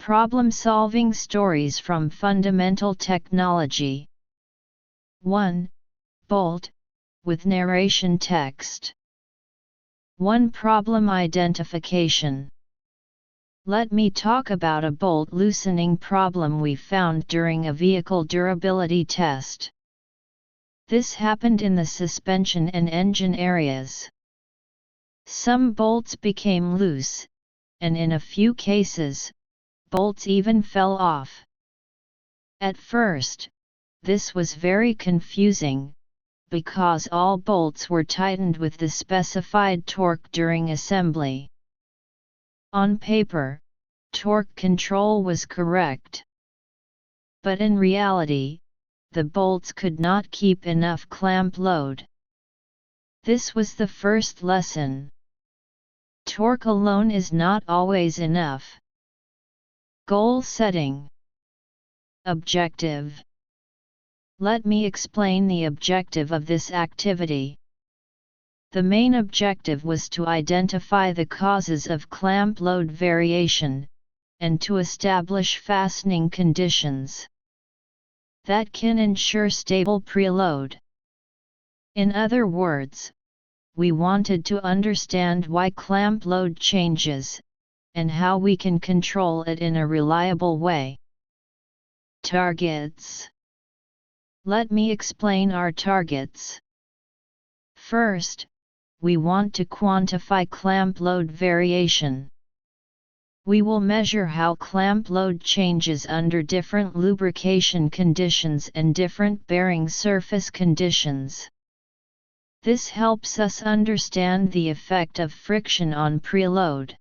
Problem-solving stories from fundamental technology. 1. Bolt, with narration text. 1. Problem identification. Let me talk about a bolt loosening problem we found during a vehicle durability test. This happened in the suspension and engine areas. Some bolts became loose, and in a few cases, bolts even fell off. At first, this was very confusing, because all bolts were tightened with the specified torque during assembly. On paper, torque control was correct. But in reality, the bolts could not keep enough clamp load. This was the first lesson. Torque alone is not always enough. Goal setting. Objective. Let me explain the objective of this activity. The main objective was to identify the causes of clamp load variation, and to establish fastening conditions that can ensure stable preload. In other words, we wanted to understand why clamp load changes, and how we can control it in a reliable way. Targets. Let me explain our targets. First, we want to quantify clamp load variation. We will measure how clamp load changes under different lubrication conditions and different bearing surface conditions. This helps us understand the effect of friction on preload.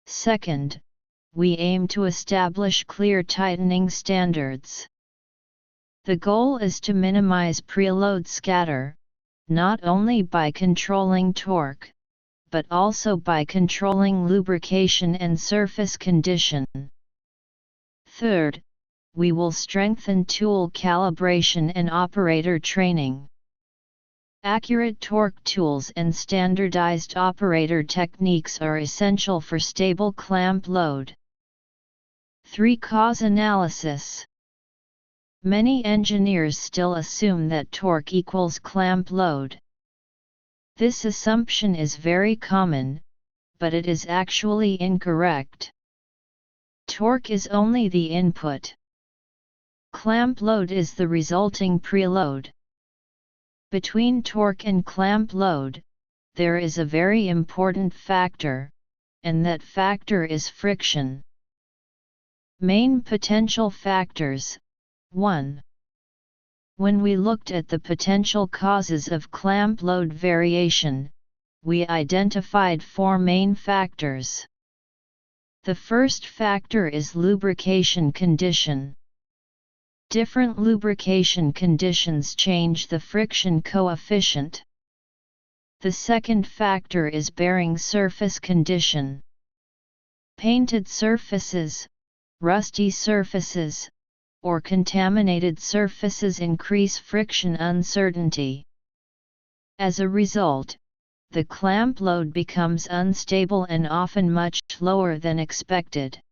Second, we aim to establish clear tightening standards. The goal is to minimize preload scatter, not only by controlling torque, but also by controlling lubrication and surface condition. Third, we will strengthen tool calibration and operator training. Accurate torque tools and standardized operator techniques are essential for stable clamp load. 3. Cause analysis. Many engineers still assume that torque equals clamp load. This assumption is very common, but it is actually incorrect. Torque is only the input. Clamp load is the resulting preload. Between torque and clamp load, there is a very important factor, and that factor is friction. Main potential factors. 1. When we looked at the potential causes of clamp load variation, we identified 4 main factors. The first factor is lubrication condition. Different lubrication conditions change the friction coefficient. The second factor is bearing surface condition. Painted surfaces, rusty surfaces, or contaminated surfaces increase friction uncertainty. As a result, the clamp load becomes unstable and often much lower than expected.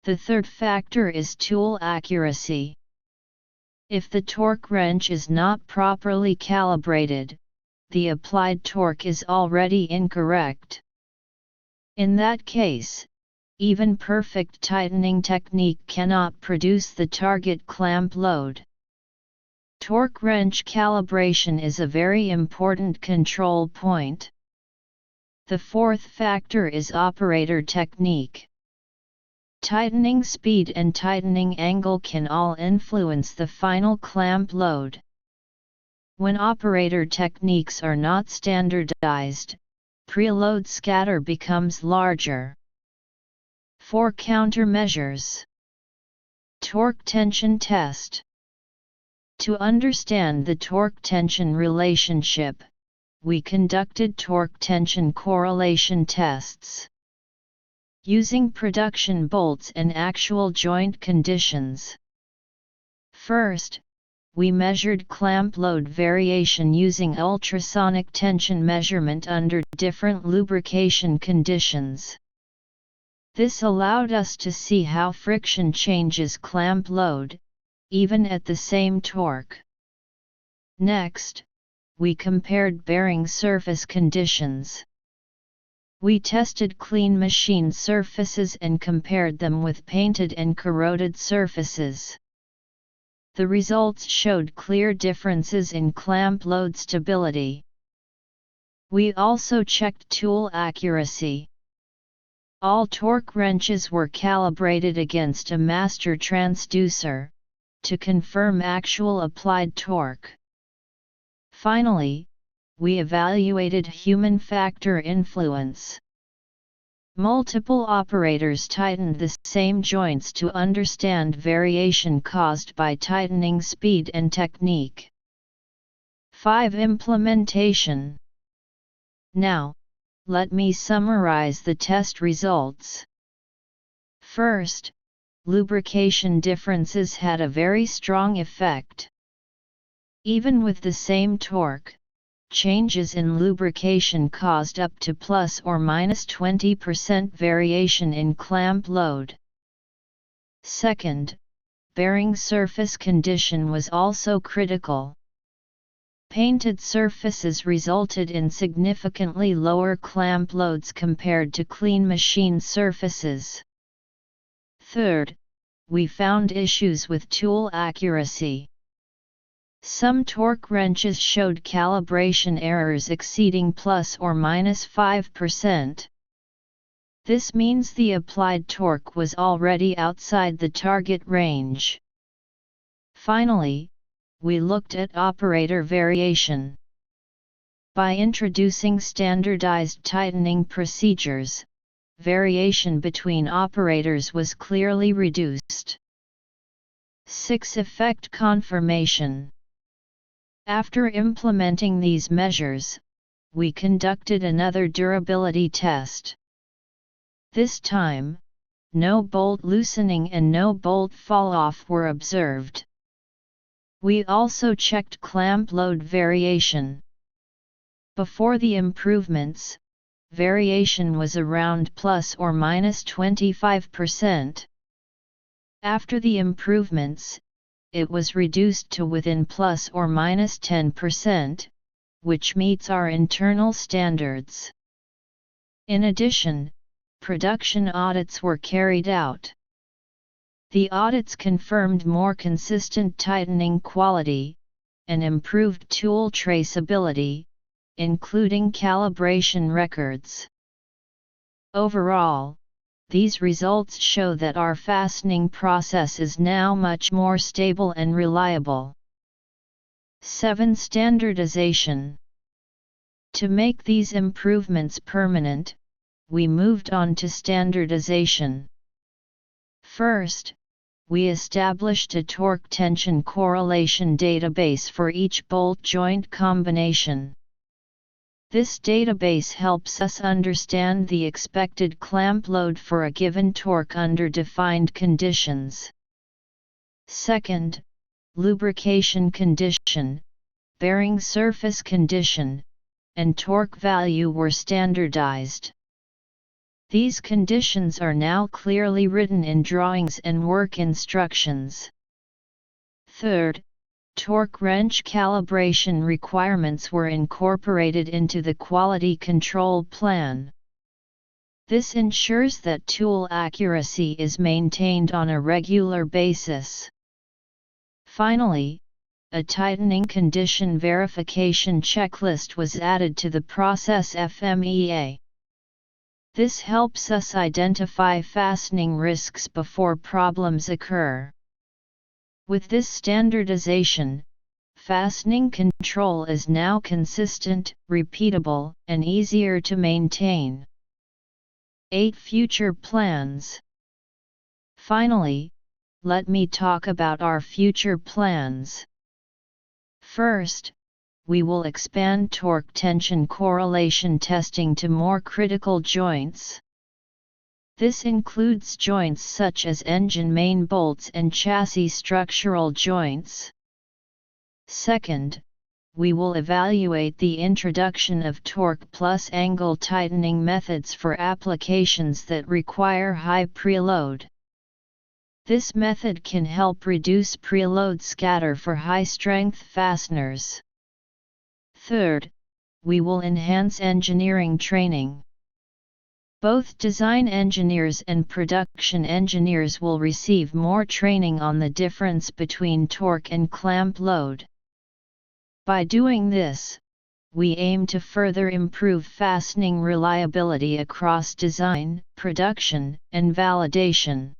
The third factor is tool accuracy. If the torque wrench is not properly calibrated, the applied torque is already incorrect. In that case, even perfect tightening technique cannot produce the target clamp load. Torque wrench calibration is a very important control point. The fourth factor is operator technique. Tightening speed and tightening angle can all influence the final clamp load. When operator techniques are not standardized, preload scatter becomes larger. 4. Countermeasures. Torque tension test. To understand the torque-tension relationship, we conducted torque-tension correlation tests. Using production bolts and actual joint conditions. First, we measured clamp load variation using ultrasonic tension measurement under different lubrication conditions. This allowed us to see how friction changes clamp load, even at the same torque. Next, we compared bearing surface conditions. We tested clean machine surfaces and compared them with painted and corroded surfaces. The results showed clear differences in clamp load stability. We also checked tool accuracy. All torque wrenches were calibrated against a master transducer, to confirm actual applied torque. Finally, we evaluated human factor influence. Multiple operators tightened the same joints to understand variation caused by tightening speed and technique. 5. Implementation. Now, let me summarize the test results. First, lubrication differences had a very strong effect. Even with the same torque, changes in lubrication caused up to plus or minus 20% variation in clamp load. Second, bearing surface condition was also critical. Painted surfaces resulted in significantly lower clamp loads compared to clean machine surfaces. Third, we found issues with tool accuracy. Some torque wrenches showed calibration errors exceeding plus or minus 5%. This means the applied torque was already outside the target range. Finally, we looked at operator variation. By introducing standardized tightening procedures, variation between operators was clearly reduced. 6. Effect confirmation. After implementing these measures, we conducted another durability test. This time, no bolt loosening and no bolt fall-off were observed. We also checked clamp load variation. Before the improvements, variation was around plus or minus 25%. After the improvements, it was reduced to within plus or minus 10%, which meets our internal standards. In addition, production audits were carried out. The audits confirmed more consistent tightening quality, and improved tool traceability, including calibration records. Overall, these results show that our fastening process is now much more stable and reliable. 7. Standardization. To make these improvements permanent, we moved on to standardization. First, we established a torque tension correlation database for each bolt joint combination. This database helps us understand the expected clamp load for a given torque under defined conditions. Second, lubrication condition, bearing surface condition, and torque value were standardized. These conditions are now clearly written in drawings and work instructions. Third, torque wrench calibration requirements were incorporated into the quality control plan. This ensures that tool accuracy is maintained on a regular basis. Finally, a tightening condition verification checklist was added to the process FMEA. This helps us identify fastening risks before problems occur. With this standardization, fastening control is now consistent, repeatable, and easier to maintain. 8. Future plans. Finally, let me talk about our future plans. First, we will expand torque tension correlation testing to more critical joints. This includes joints such as engine main bolts and chassis structural joints. Second, we will evaluate the introduction of torque plus angle tightening methods for applications that require high preload. This method can help reduce preload scatter for high-strength fasteners. Third, we will enhance engineering training. Both design engineers and production engineers will receive more training on the difference between torque and clamp load. By doing this, we aim to further improve fastening reliability across design, production, and validation.